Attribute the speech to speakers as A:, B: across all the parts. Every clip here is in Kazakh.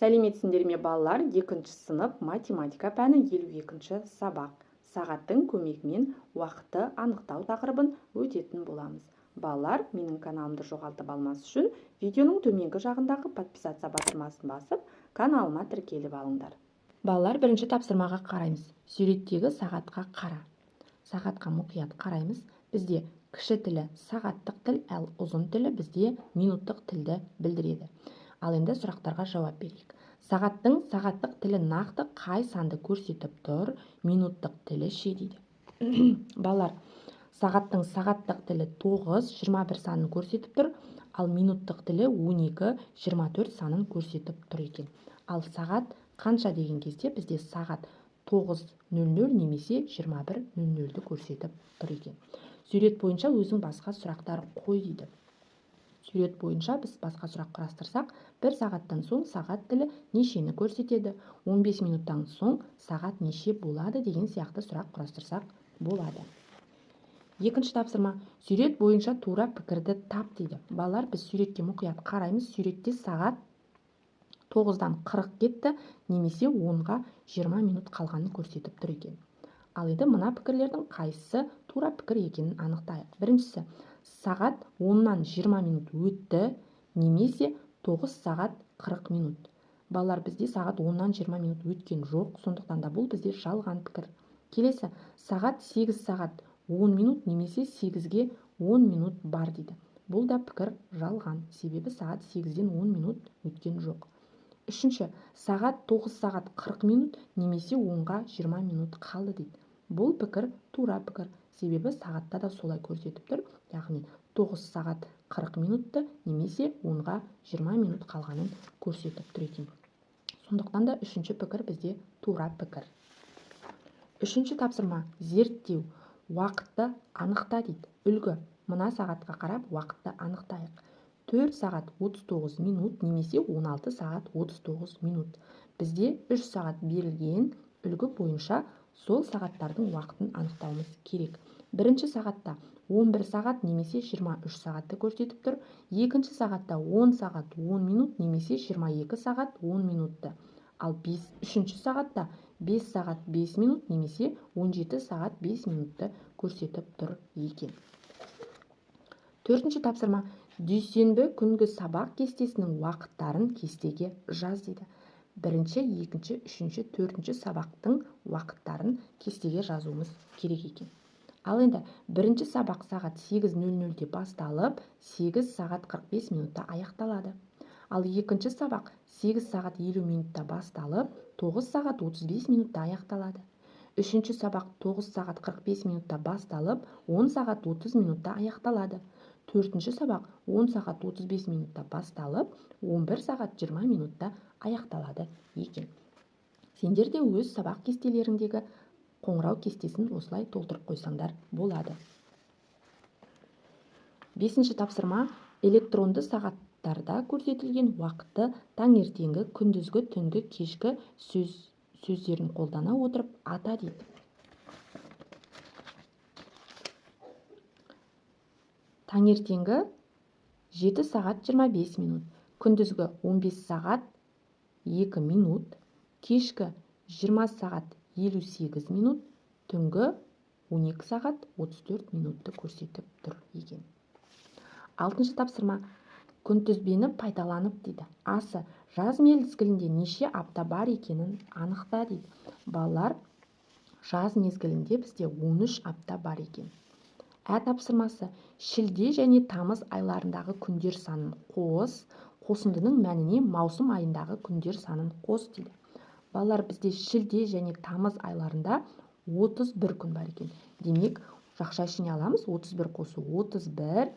A: Сәлеметсіңдер ме балалар? 2 сынып математика пәні 52-ші сабақ. Сағаттың көмегімен уақытты анықтау тақырыбын өтетін боламыз. Балалар, менің каналымды жоғалтып алмас үшін видеоның төменгі жағындағы подписаться батырмасын басып, каналыма тіркеліп алыңдар. Балалар, бірінші тапсырмаға қараймыз. Суреттегі сағатқа қара. Сағатқа мұқият қараймыз. Бізде кіші тілі сағаттық тіл, ал ұзын тілі бізде минуттық тілді білдіреді. Ал енді сұрақтарға жауап берейік. Сағаттың сағаттық тілі нақты қай санды көрсетіп тұр? Минуттық тілі ше дейді. Балалар, сағаттың сағаттық тілі 9, 21 санын көрсетіп тұр, ал минуттық тілі 12, 24 санын көрсетіп тұр екен. Ал сағат қанша деген кезде бізде сағат 9:00 немесе 21:00-ді көрсетіп тұр екен. Сурет бойынша өзің басқа сұрақтар қой дейді. Сурет бойынша біз басқа сұрақ қарастырсақ, 1 сағаттан соң сағат тілі нешені көрсетеді? 15 минуттан соң сағат неше болады деген сияқты сұрақ құрастырсақ болады. Екінші тапсырма. Сурет бойынша тура пікірді тап дейді. Балалар, біз суретке мұқият қараймыз. Суретте сағат 9-дан 40 кетті, немесе 10-ға 20 минут қалғанын көрсетіп тұр екен. Ал енді мына пікірлердің қайсысы тура пікір екенін анықтайық. Біріншісі, сағат 10-нан 20 минут өтті, немесе 9 сағат 40 минут. Балалар, бізде сағат 10-нан 20 минут өткен жоқ, сондықтан да бұл бізде жалған пікір. Келесі, сағат 8 сағат 10 минут немесе 8-ге 10 минут бар дейді. Бұл да пікір жалған, себебі сағат 8-ден 10 минут өткен жоқ. Үшінші, сағат 9 сағат 40 минут немесе 10-ға 20 минут қалды дейді. Бұл пікір тура пікір, себебі сағатта да солай көрсетіп тұр, яғни 9 сағат 40 минутты немесе 10-ға 20 минут қалғанын көрсетіп тұр екен. Сондықтан да үшінші пікір бізде тура пікір. Үшінші тапсырма, зерттеу, уақытты анықта дейді. Үлгі, мына сағатқа қарап уақытты анықтайық. 4 сағат 39 минут немесе 16 сағат 39 минут. Бізде 3 сағат берілген, үлгі бойынша сол сағаттардың уақытын анықтауымыз керек. Бірінші сағатта 11 сағат немесе 23 сағатты көрсетіп тұр. Екінші сағатта 10 сағат 10 минут немесе 22 сағат 10 минутты. Ал үшінші сағатта 5 сағат 5 минут немесе 17 сағат 5 минутты көрсетіп тұр екен. Төртінші тапсырма. Дүйсенбі күнгі сабақ кестесінің уақыттарын кестеге жаз дейді. Бірінші, екінші, үшінші, төртінші сабақтың уақыттарын кестеге жазуымыз керек екен. Ал енді бірінші сабақ сағат 8:00-де басталып, 8 сағат 45 минутта аяқталады. Ал екінші сабақ 8 сағат 50 минутта басталып, 9 сағат 35 минутта аяқталады. Үшінші сабақ 9 сағат 45 минутта басталып, 10 сағат 30 минутта аяқталады. Төртінші сабақ 10 сағат 35 минутта басталып, 11 сағат 20 минутта аяқталады екен. Сендер де өз сабақ кестелеріндегі қоңырау кестесін осылай толтырып қойсаңдар болады. Бесінші тапсырма. Электронды сағаттарда көрсетілген уақытты таңертеңгі, күндізгі, түнгі, кешкі сөздерін қолдана отырып ата дейді. Таңертеңгі 7 сағат 25 минут, күндізгі 15 сағат 2 минут, кешкі 20 сағат 58 минут, түнгі 12 сағат 34 минутты көрсетіп тұр екен. Алтыншы тапсырма. Күнтізбені пайдаланып дейді. Асы жаз мезгілінде неше апта бар екенін анықта дейді. Балалар, жаз мезгілінде бізде 13 апта бар екен. Тапсырмасы. Шілде және тамыз айларындағы күндер санын қос, қосындының мәніне маусым айындағы күндер санын қос дейді. Балалар, бізде шілде және тамыз айларында 31 күн бар екен. Демек, жақша ішіне аламыз, 31 қосу 31,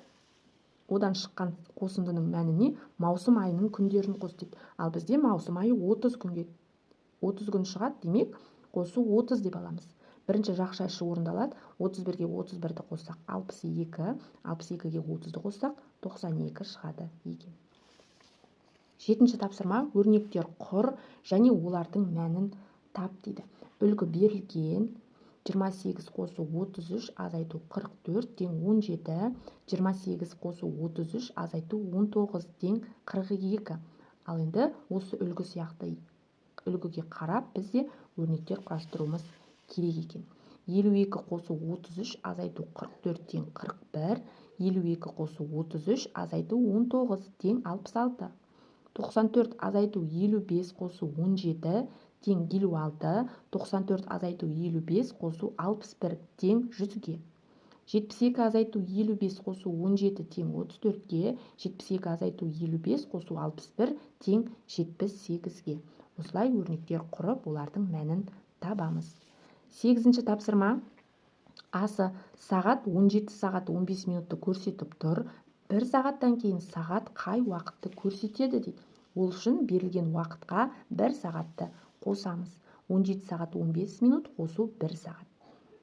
A: одан шыққан қосындының мәніне маусым айының күндерін қос дейді. Ал бізде маусым айы 30 күн шығады, демек қосу 30 деп аламыз. Бірінші жақша іші орындалады, 31-ге 31-ді қоссақ 62, 62-ге 30-ды қоссақ 92 шығады екен. Жетінші тапсырма. Өрнектер құр және олардың мәнін тап дейді. Үлгі берілген. 28 қосу 33 азайту 44 тең 17, 28 қосу 33 азайту 19 тең 42. Ал енді осы үлгі сияқты үлгіге қарап бізде өрнектер құрастыруымыз керек екен. 52 қосу 33 азайту 44 тең 41, 52 қосу 33 азайту 19 тең 66. 94 азайту 55 қосу 17 тең 56, 94 азайту 55 қосу 61 тең 100-ге. 72 азайту 55 қосу 17 тең 34-ге, 72 азайту 55 қосу 61 тең 78-ге. Осылай өрнектер құрып, олардың мәнін табамыз. 8-ші тапсырма. Асы сағат 17 сағат 15 минутты көрсетіп тұр. 1 сағаттан кейін сағат қай уақытты көрсетеді дейді. Ол үшін берілген уақытқа 1 сағатты қосамыз. 17 сағат 15 минут қосу 1 сағат.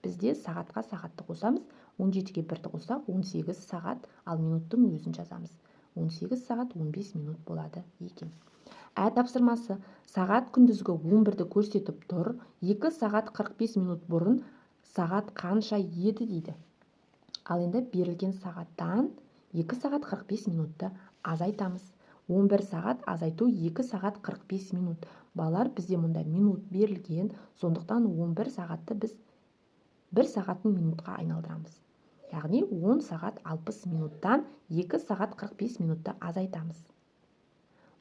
A: Бізде сағатқа сағатты қосамыз. 17-ге 1-ті қоссақ 18 сағат, ал минуттың өзін жазамыз. 18 сағат 15 минут болады екен. Тапсырмасы. Сағат күндізгі 11-ді көрсетіп тұр. 2 сағат 45 минут бұрын сағат қанша еді дейді. Ал енді берілген сағаттан 2 сағат 45 минутты азайтамыз. 11 сағат азайту 2 сағат 45 минут. Балалар, бізде мұнда минут берілген, сондықтан 11 сағатты біз 1 сағатын минутқа айналдырамыз. Яғни 10 сағат 60 минуттан 2 сағат 45 минутты азайтамыз.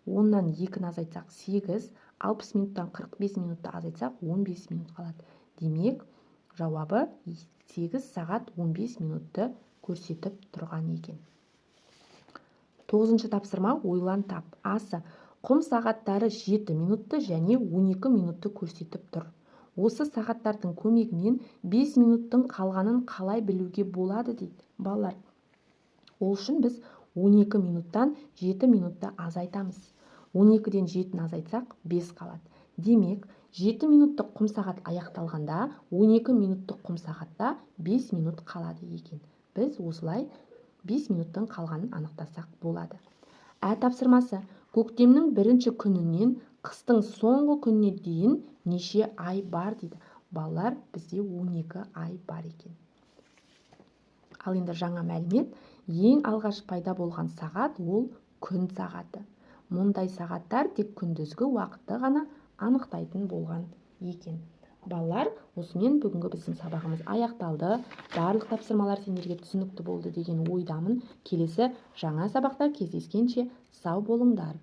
A: 10-нан 2-ні азайтсақ 8, 60 минуттан 45 минутты азайтсақ 15 минут қалады. Демек, жауабы 8 сағат 15 минутты көрсетіп тұрған екен. 9-ші тапсырма. Ойлан тап. Асы құм сағаттары 7 минутты және 12 минутты көрсетіп тұр. Осы сағаттардың көмегімен 5 минуттың қалғанын қалай білуге болады дейді. Балалар, ол үшін біз 12 минуттан 7 минутты азайтамыз. 12-ден 7-ні азайтсақ 5 қалады. Демек, 7 минуттық құм сағат аяқталғанда 12 минуттық құм сағатта 5 минут қалады екен. Біз осылай 5 минуттың қалғанын анықтасақ болады. Тапсырмасы. Көктемнің 1-ші күнінен қыстың соңғы күніне дейін неше ай бар дейді. Балалар, бізде 12 ай бар екен. Ал енді жаңа мәлімет. Ең алғаш пайда болған сағат ол күн сағаты. Мұндай сағаттар тек күндізгі уақытты ғана анықтайтын болған екен. Балалар, осымен бүгінгі біздің сабағымыз аяқталды. Барлық тапсырмалар сендерге түсінікті болды деген ойдамын. Келесі жаңа сабақта кездескенше сау болыңдар.